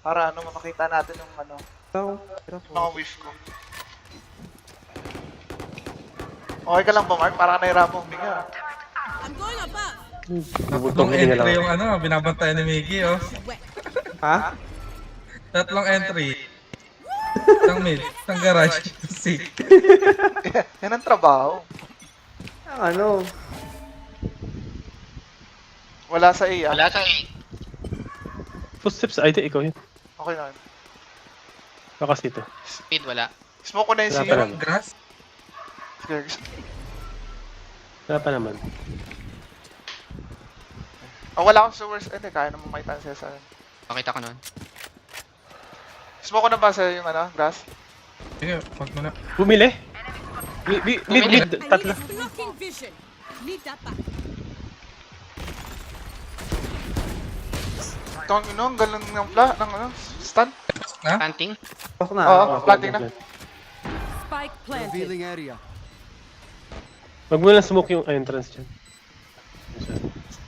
Para makita natin yung mga wish ko. Okay ka lang ba, Mark? Para ka nahirapan mo huminga. I'm going above. Tatlong entry yung binabantayan ni Mickey, oh. Ha? Tatlong entry. Isang mid, isang garage, C. Yan ang trabaho. Ano? Wala sa A, ah. Wala sa A. Footsteps, ay di, ikaw yun. Okay na. Bakas dito. Speed, wala. Smoke ko na yung Wala C. pa naman. Grass? Sige. Wala pa naman. Oh, wala akong sewers. Hindi, kaya naman makita siya sa akin. Pakita ko nun. Smoke ko na ba sa yung grass? Sige, wag mo na. Bumili! Mid, I tatlo. need blocking vision. Leave that back. Tawang ang galang ng stun. Ha? Planting. Pasok na. Oo, planting na. Spike planted. Revealing area. Wag mo lang smoke yung entrance dyan.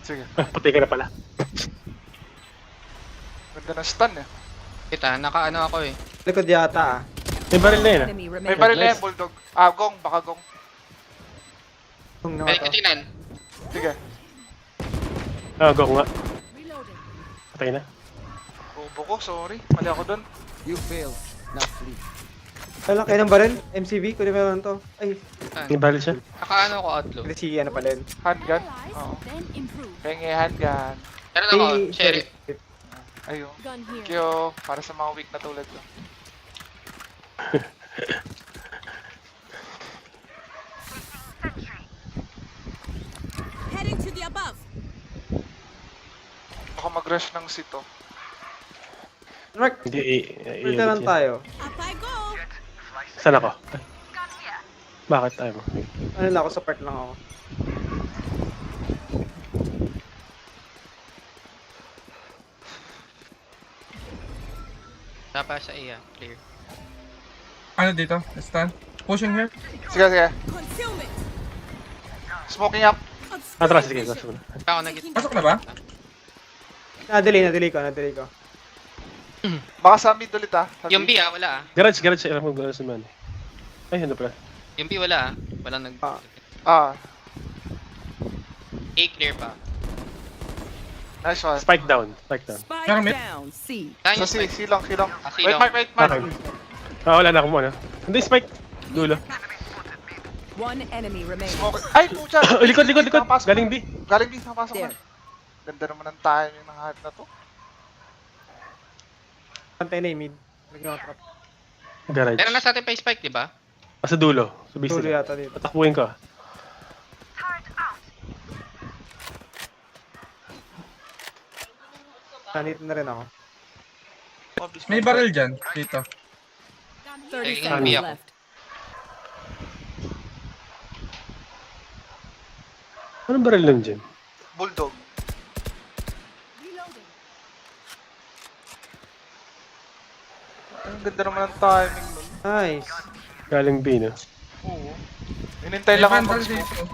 Sige. Patay ka na pala. Ganda ng stun eh. Kita, naka-ano ako eh. Likod yata ah. May baril na yun ah. Enemy May remaining. baril na yan, bulldog. Ah, gong, baka gong. Kung Balik naman ko tinan. Sige. Ah, go nga. Reloading. Patay na. Bobo ko, sorry. Mali ako dun. You failed. Now flee. Kailan kayo ng baril? MCV? Kunin mo lang to. Ay, May baril siya. Naka-ano ako outlook. hindi si ano pala yun. Handgun. Oo. Then improve. Penge handgun. Meron ako, cherry. Ayun. Gun here. Kyo, para sa mga weak na tulad ko. Heading to the above. Baka mag-rush ng sito. Mark, Hindi, pwede lang tayo. Up I go. Saan ako? Bakit tayo mo? Ano lang ako, support lang ako. Tapa sa A, clear. Ano dito? Stun? Pushing here? Sige, sige. Concealment. Smoking up. Atras, sige, atras muna. Ako nag Pasok na ba? Nadali ko. Baka sa mid ulit ah. Sa Yung mid. B wala ah. Garage, alam mo, garage naman. Ay, ano pala? Yung B wala ah. Walang nag... Ah. Ah, A clear pa. nice one. Spike down. Spike Meron mid? down. C. Saan Sa yung C, spike? silong. C Wait, long. Mark, wait, Mark. Okay. Ah, wala na ako muna. Hindi, spike. Dulo. One enemy remaining. Smoke. Ay, pucha! Likod. Nakapasok Galing na. B. Galing B, nakapasok na. There. Ganda naman ng timing ng hype na to. Pantay na yung mid. Lagyan ko trap. Garage. Pero nasa atin pa yung spike, di ba? Ah, sa dulo. Sa base Tuloy nila. yata dito. Patakbuhin ko. Nandito na rin ako. May barrel dyan, dito. 30 Ay, seconds hindi ako. left. Anong baril lang dyan? Bulldog. Reloading. Ang ganda naman ng timing nun. Nice. Galing B, no? Oo. Inintay May lang ako vandal mag-smoke. dito.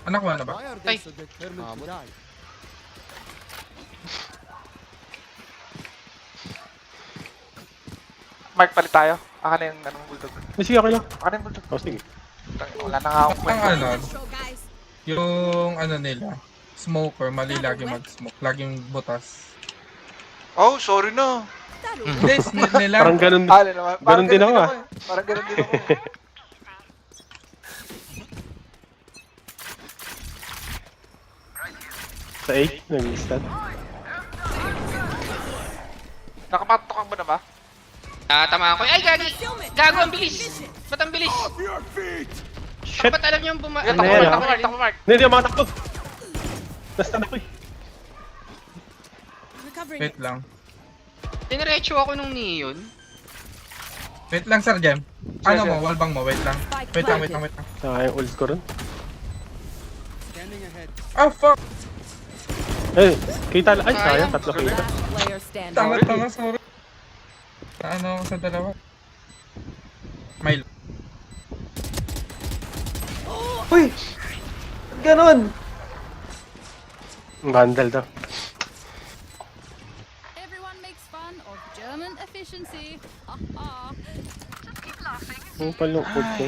Anak mo na ba? Why are Ay. they so determined to die? Mark, palit tayo. Akin na yung bulldog. May sige, okay lang. Akin na yung bulldog. Oh, sige. Wala na nga akong Ang kwento. ano, Show guys. yung ano nila, smoker, mali lagi mag-smoke. Laging butas. Oh, sorry na. That'll Hindi, snid nila. Parang ganun. Ano naman? Ganun din ako, ah. eh. Parang ganun din ako. Sa 8, nag-stand. Nakapatok mo na ba? Tatamaan ko. Ay, gagi! Gago, ang bilis! Ba't ang bilis? Shit! Ba't alam niyo yung buma... Sige, Ano takbo yan, Mark, takbo Mark. Hindi, hindi ako makatakbo. Nastan ako eh. recovering. Wait lang. Diniretso ako nung neon. Wait lang, Sir Jem. Ano Sige. mo, wallbang mo, wait lang. Wait lang. Ah, yung ult ko rin. Scanning ahead. Oh, fuck! Eh, kita lang. Ay, sayang. Tatlo kita. Last player standing. Tama, sorry. Ano ako sa dalawa? Milo. Uy! Ba't ganon? Vandal daw. Icon of German efficiency. Ang palungkod ko.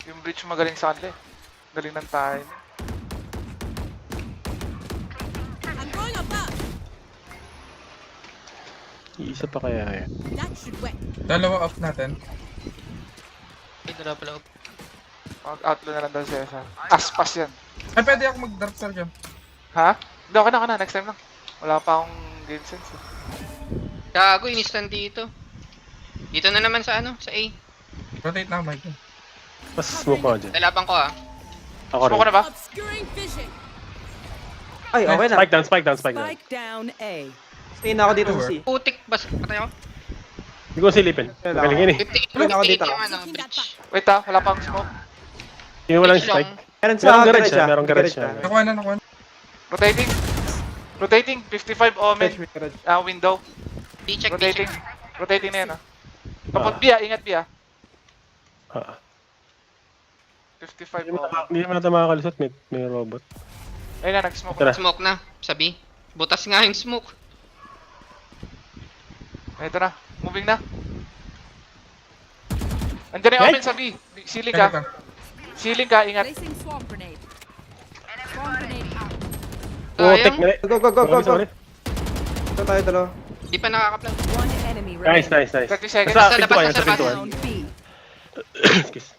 Yung bridge magaling sa kanila eh. Galing ng time. I'm going up top. Iisa pa kaya yan. That should work. Dalawa off natin. Ay, dala pala. Mag-outlaw na lang daw siya. Aspas yan. Ay, pwede ako mag-dark star dyan. Ha? Hindi, okay na. Next time lang. Wala pa akong game sense eh. Gago, inistan dito. Dito na naman sa ano, sa A. Rotate na, Mike. Mas smoke ako dyan. Lalaban ko ah. Ako Smoke ko rin. na ba? Obscuring vision. Ay, okay na. Spike down, spike down, spike down. Spike down A. Stay na ako dito sa C. Putik, bas, patay ako. Hindi ko silipin. Magaling yun eh. 58 ako dito. yung ano, bridge. Wait ah, wala pang smoke. Hindi mo lang Bridge lang. spike. Meron Merong sa garage garage siya, merong garage siya. Nakuha na, nakuha na. Rotating. Rotating. 55 omen. Garage. Window. B-check, Rotating. B-check. Rotating na yan ah. Tapos Bia, ingat Bia. Ah. 55 Hindi omen. naman natin makakalusot. May robot. Ayun na, nag-smoke Tara. na. Smoke na, sabi. Butas nga yung smoke. Ito na. Moving na. Andiyan yung Ay! omen sa B. Ceiling Teka, ka. Ceiling ka, ingat. Placing swarm grenade. Swarm grenade out. Putik, Sayang, mali. Go, go, go, go, go. Sorry. Ito tayo dalawa. di pa nakakaplan. One enemy remaining. Nice, nice, nice. 30 seconds. Nasa Sa pinto labas, yan, sa sa pinto labas. yan. Down B. Excuse.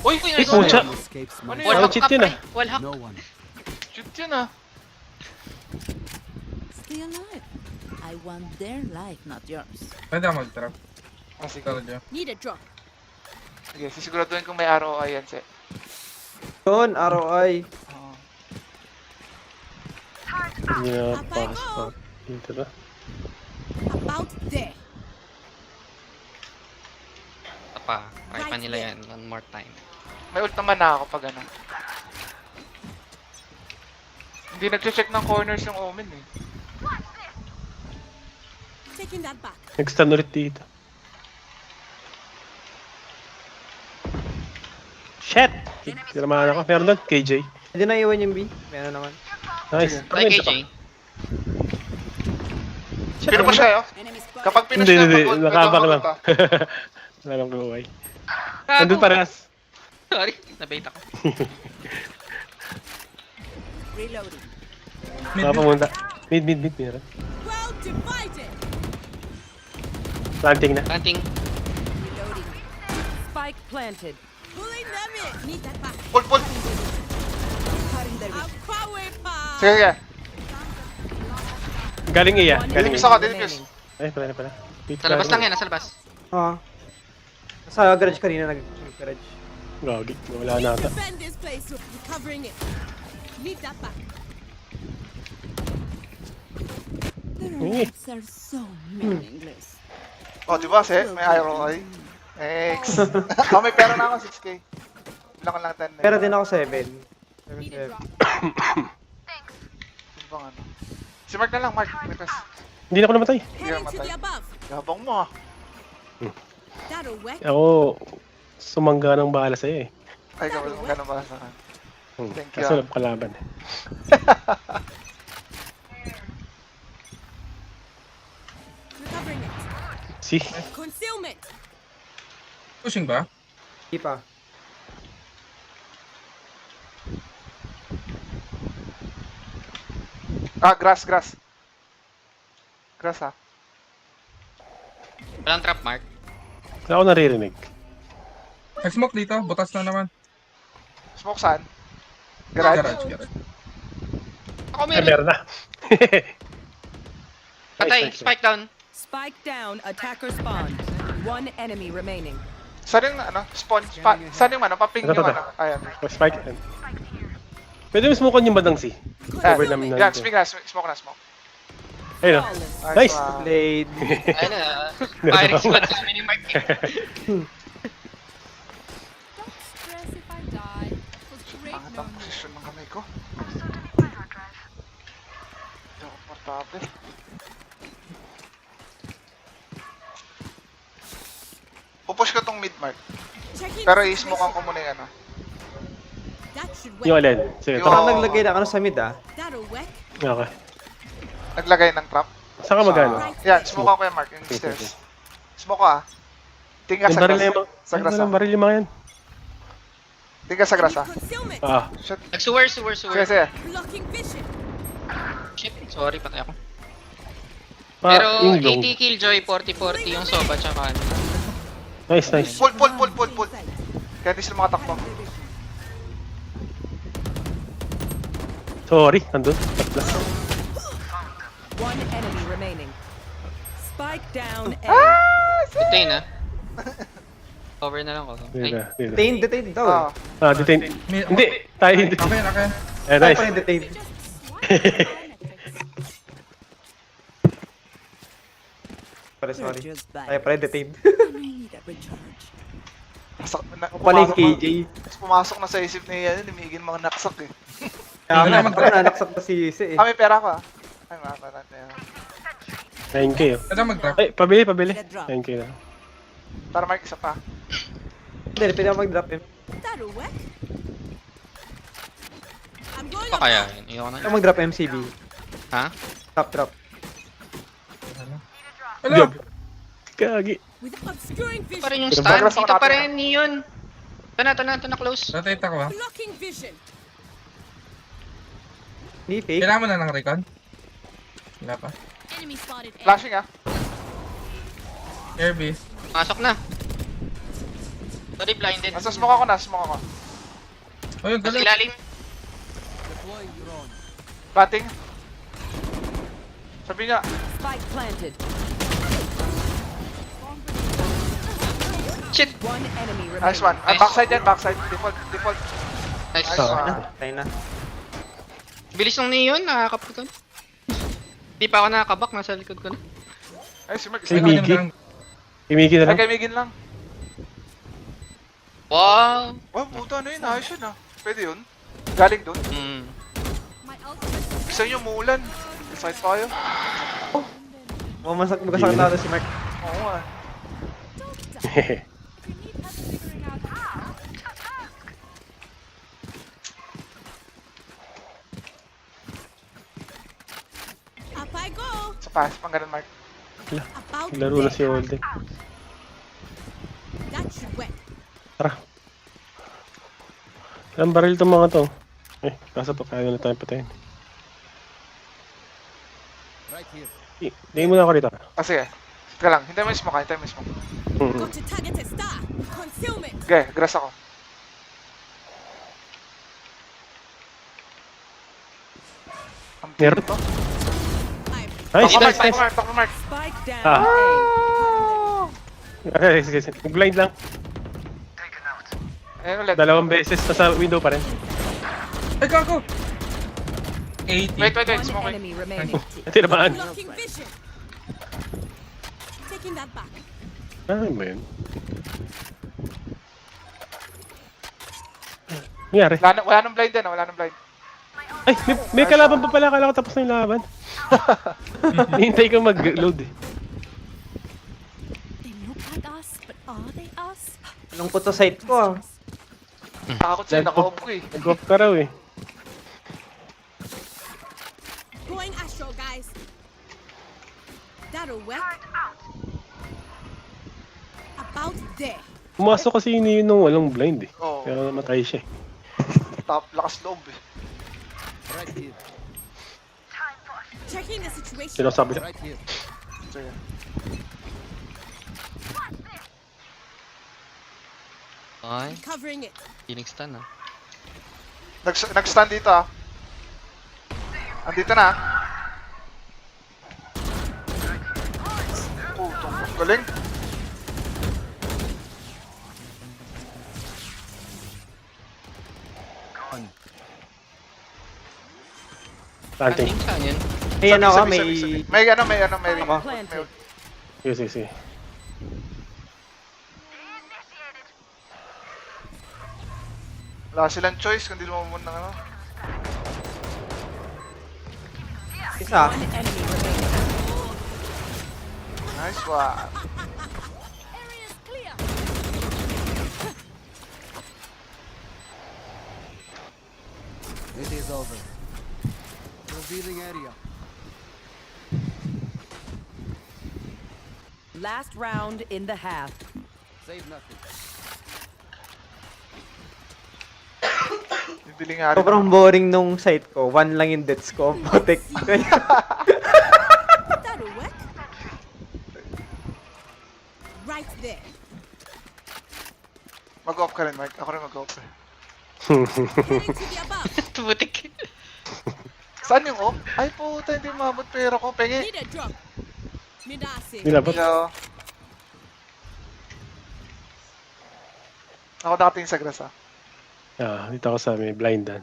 Uy, Ay, pucha. Escapes Ano my yun? Wall Parang hack cheat ka, yun pre. ah. Wall hack. no one. Shoot yun ah. Stay alive. I want their life, not yours. Pwede ako mag-trap. Ah, sige. Tara dyan. Need a drop. Sige, sisiguraduhin kung may ROI yan, Se. Doon, ROI. Oo. Hindi na pass pa. Dito na. About there. Pa, try pa nila yan. One more time. May ult naman na ako pag ano. Hindi nag-check ng corners yung omen eh. Taking that back. Nag-stun ulit dito. Shit! Tinamaan ako. Meron doon, KJ. Hindi na iwan yung B. Meron naman. Nice. Try KJ. Pinupush kayo? Enemy spot. Kapag pinush Hindi, na, hindi. mag-ult, Nakabak lang. mag-ult ah. Wala lang kumuhay. Gago. Nandun parehas. Sorry, nabait ako. Reloading. Nakapamunta. Mid, meron. Well divided. Planting na. Planting. Reloading. Spike planted. Pulling them in. Need that back. Pull, pull. Cutting their A power pass. Sige, sige. Galing iya. One Galing enemy Isa ka, iya. Dilipus. remaining. Ay, pala na pala. Wait, Sa labas galing. lang yan, nasa labas. Ah. Sa garage kanina nag-garage. Gagi. Wala na ata. Defend this place. Recovering it. Need that back. Eh. are so meaningless. Oh, di ba, Se? May ROI. X. Oh, may pera na ako, 6K. Bilang ko lang 10. Pero din ako 7. Need a drop. Ano bang ano? Si Mark na lang, Mark. May pass. Hindi na ako namatay. Heading to matay. the above. Gabang mo ah. That'll work. Ako, sumangga ng bahala sa'yo eh. Ay, gawin mo ganun ba sa akin? Thank you, Kaso ah. lang kalaban eh. Recovering it. See? Concealment. Pushing ba? Hindi pa. Ah, grass. Grass ah. Walang trap mark. Wala ako naririnig. Nag-smoke dito. Butas na naman. Smoke saan? Garage? Garage. Ako Ay, meron. meron na. Patay, Nice, nice, spike down. Spike down. Attacker spawn. One enemy remaining. Saan yung ano? Spawn? Saan yung ano? Paping Ito, yung ito. ano? Ayan. Spike. Pwede mo smoke yung bandang C. Ah, Cover namin yeah, natin. smoke na, smoke. Ayun o. Nice. one. Blade. Ayun na. Firing squad kami ni Mark. Don't stress if I die. For great Pangat ang memories. posisyon ng kamay ko. Hindi ako portable. Pupush ko tong mid mark. Checking Pero the i-smokean ko situation. muna yung ano. That should Yung work. alin. Sige, Yung- tara. Parang naglagay na ako sa mid ah. That'll work. Okay. Naglagay ng trap. Saan ka magano? Yan, smoke ako yung Mark, yung Okay, okay. stairs. Smoke ko Tingin ka Yung sa baril na grass. yung Sa grass baril yung mga yan. Tingin ka sa grass Concealment. Ah, Shit. Nag-sewer. Sige, sige. Blocking vision. Shit, sorry, patay ako. pa, Pero yung long. 80 killjoy, 40-40 yung soba tsaka ano. Nice, nice. Pull. Kaya di sila makatakbo. Sorry, nandun. Tatla. One enemy remaining. Spike down A. Detain ah. Cover na lang ko. Ay, Dito. Detain daw. Ah. Ah, detain. Hindi, tayo hindi. Okay. Eh, Tayo nice. pa yung detain. Sorry. Just back. Tayo pa yung detain. I need a recharge. Pala yung KJ. Pumasok na sa isip ni Migin mga naksak eh. Kaya Wala, nga, nanaksak na si Ise eh. May pera ko Ay, mapara na 9k oh. Ito mag-drop. Ay, pabili. 9k na. Para Mark, isa pa. Hindi, pwede ako mag-drop yun. That'll work. I'm going pa kaya yun? Ayoko na. Ako mag-drop MCB. Ha? Drop. Hello! Kagi. with obscuring Ito vision. pa rin yung Pero stand. bagras ako Dito pa natin, rin yun. Ito na close. Rotate ako ha. Blocking vision. Hindi, fake. Kailangan mo na ng recon? Wala pa. Enemy spotted A. Flashing Airbase. Pasok na. Sorry, blinded. Nasa smoke ako na, smoke ako. Oh, yung Nasa galing. ilalim. Deploying drone. Planting. Sabi niya, Spike planted. Shit! One enemy remaining. nice one. Nice. Backside yan, backside. Default. Nice. Nice Ah. one. Tayo na. Bilis ng neon, nakakapikon. Di pa ako nakakabak, nasa likod ko na. Ay, si Mark, Ay, isa Ano lang. Miggy. Imiki na Ay, lang. kay Migin lang. Wow! Wow, puta, ano yun? Ayos yun Pwede yun. Galing dun. My ultimate Gusto nyo muulan. Decide tayo. Magkasakit na si Mark. Oo nga. Up I go. Sa pass, pang ganun, Mark. About Laro na si Holden. that should wet. Tara. Ilang baril itong mga to? Eh, kaso pa kaya na tayo patayin. Right here. Tingin mo na ako rito. Ah, sige. Teka lang, hintay mo yung smoke, hintay mo yung smoke. Got to target a star. Concealment. Okay, grass ako. Ang Meron. to. I'm Nice, nice, nice. Talk Mark. spike down Ah. A. Okay, sige. Blind lang. Ayun ulit. Dalawang beses. Nasa window pa rin. Ay, gago! 80. Wait, One smoke. enemy remaining. Tinamaan. Blocking vision. Taking that back. Ano ba yun? Nangyari? Wala nang blind din, wala nang blind. Ay, may kalaban pa pala. Kala ko tapos na yung laban. Hintay ko mag-load eh. They look like us, but are they us? Anong puto site ko Takot sa'yo, naka-off eh. Nag-off ka raw eh. Going astral, guys. That'll work. About there. Pumasok kasi yun nung walang blind eh. Oo. Kaya namatay siya eh. Top, lakas loob eh. Right here. Checking the situation. Sinasabi Right here. Sige. Ay, Covering it. Phoenix stun ah. Nag-stand dito Andito na Oh, galing. planting. Planting saan yun? May ano ako, may... May Ako. Planted. Sige, sige, sige. Wala silang choice kundi lumamon ng ano. Isa. One enemy remaining. Nice one. Area's clear. It is over. Revealing area. Last round in the half. Save nothing. Bibili nga rin. Sobrang boring nung site ko. 1 lang yung deaths ko. Putik. That'll work. Right there. Mag-off ka rin, Mike. Ako rin mag-off. Heading to the above. Butik. Saan yung off? Ay, puta, hindi maabot pera ko. Pengi. Need a drop. Midasi. Nilabot. Hello. Ako nakatingin sa grass, ah. Ah, dito ako sa may blindan.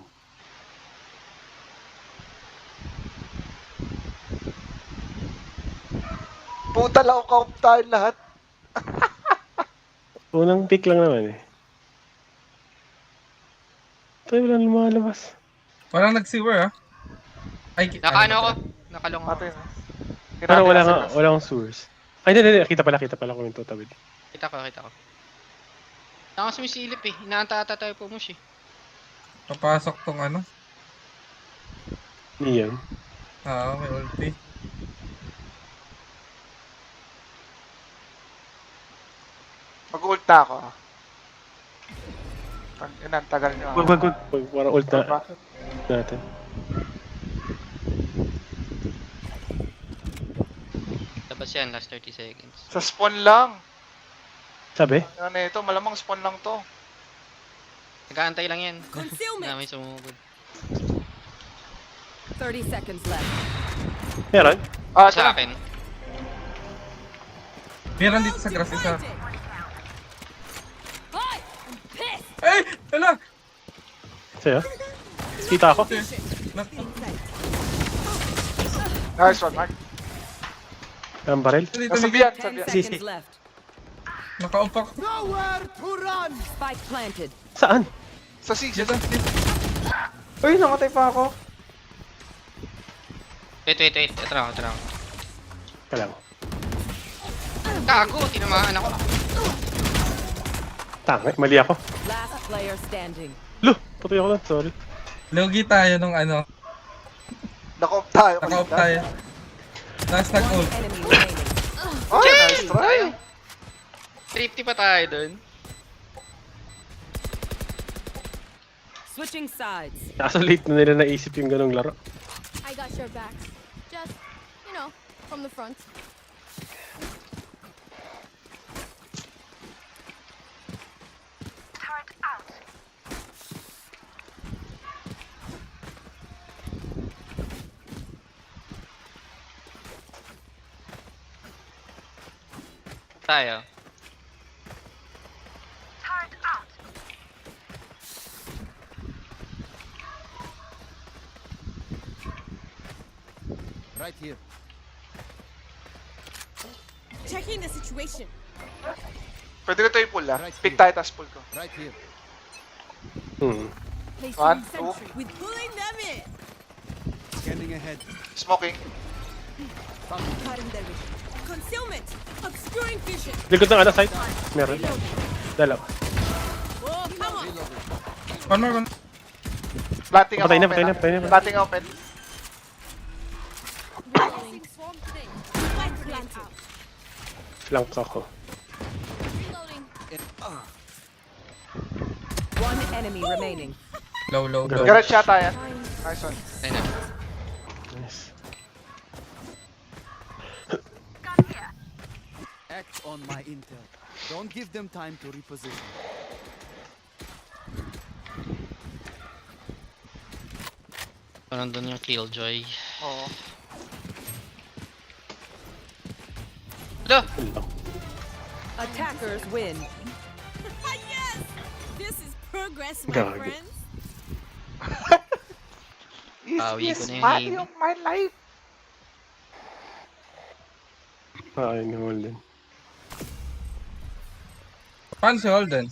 Puta lang ako tayo lahat. Unang pick lang naman eh. Ito wala lumalabas. Walang nag-sewer ah. Ay, Nakaano ako? Nakalong ako. Atin, ah. Parang Hinati na sa grass. wala akong source. Ay, hindi. Kita pala kung yung tutawid. Kita ko. Naka sumisilip eh. Inaanta-ata tayo pumus eh. Papasok tong ano. Niyan. May ulti. Mag-ult na ako, ah. Yun, ang tagal nyo, ah. Wag. Para ult na Bakit? natin. Labas yan, last 30 seconds. Sa spawn lang. Sabi? Ano ito, malamang spawn lang to. Nag-aantay lang yan. Concealment. Na may sumugod. 30 seconds left. Meron? Ah, Sa sa akin. Meron dito sa grass isa. Hi, I'm pissed. Ay! Wala! Sa'yo? Kita ako. Nice one, Mark. Ang baril. Dito, Nasa dito. biyan, 10 sa biyan. seconds left. Nakaupak. Spike planted. Saan? Sa six. Dito, dito. Uy, namatay pa ako. Wait. Ito na ako. Kailang. Gago, tinamaan ako. Tangay, mali ako. Last player standing. Lo! Patuloy ako lang, sorry. Lugi tayo nung ano. Naka-off tayo. Naka-off kanina. tayo. Last nag-ult. Enemy remaining. Ay, nice try. 350 pa tayo dun. Switching sides. Kaso late na nila naisip yung ganong laro. I got your back. Just, from the front. Tayo. Right here. Checking the situation. Pwede ko ito i-pull, ah. Right Pick here. tayo, tas pull ko. Right here. Placing 1, 2, sentry. With pulling them in. Scanning ahead. smoking. Cutting their vision. Concealment. Obscuring vision. Likod ng ano, side? Meron. Dalawa. Oh, come on. Reloading. One more. Planting ako Patay na, open, patay na, ah. patay na. Planting open. Reloading. Swarm thing. Spike planted. Flank ako. Reloading. One enemy remaining. Low. Garage yata yan. Nice one. Ayun na. Nice. Act on my intel. Don't give them time to reposition. Nandun yung Killjoy. Oo. Alo! Attackers win. Yes. This is progress, my Gagi. friends. Bawi ko Easiest na yung money hate. of my life. Ay, no, din. Paano si Holden?